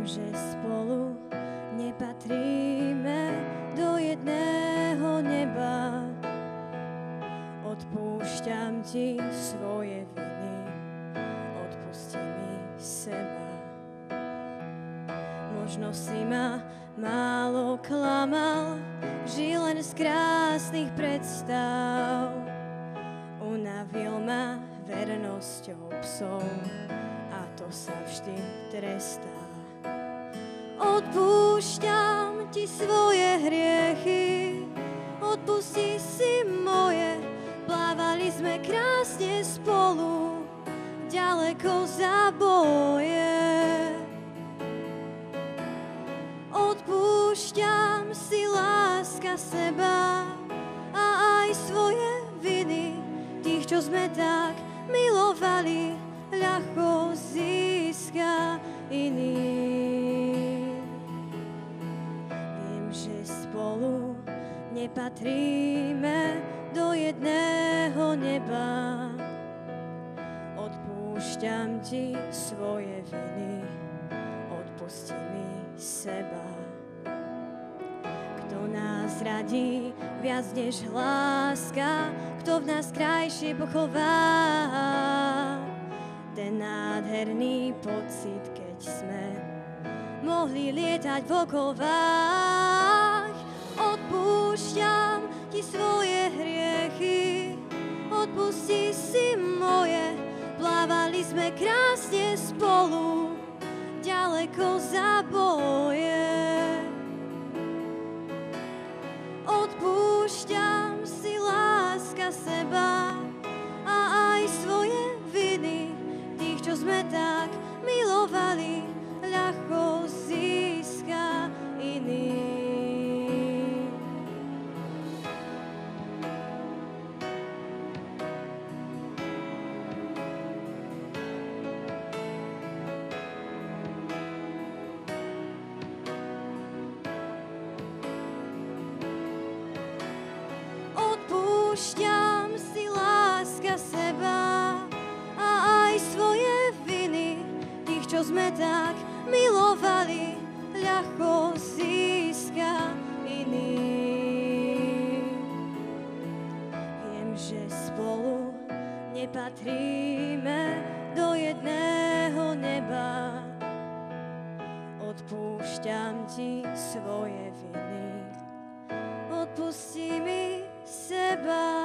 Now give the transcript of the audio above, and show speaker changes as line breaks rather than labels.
že spolu nepatríme do jedného neba. Odpúšťam ti svoje viny, odpusti mi seba. Možno si ma málo klamal, žil len z krásnych predstav. Unavil ma vernosťou psov a to sa vždy trestá. Odpúšťam ti svoje hriechy, odpusti si moje. Plávali sme krásne spolu, ďaleko za boje. Odpúšťam si, láska, seba a aj svoje viny. Tých, čo sme tak milovali, ľahko získa iný. Viem, že spolu nepatríme do jedného neba. Odpúšťam ti svoje viny, odpusti mi seba. Kto nás radí viac než láska, kto v nás krajšie pochová ten nádherný pocit, keď sme mohli lietať v okovách. Odpúšťam ti svoje hriechy, odpusti si moje. Plávali sme krásne spolu, ďaleko za boje. Odpúšťam si, láska, seba a aj svoje viny. Tých, čo sme tak milovali, ľahko získa iný. Odpúšťam si, láska, seba a aj svoje viny. Tých, čo sme tak milovali, ľahko získa iný. Viem, že spolu nepatríme do jedného neba. Odpúšťam ti svoje viny, odpusti mi seba.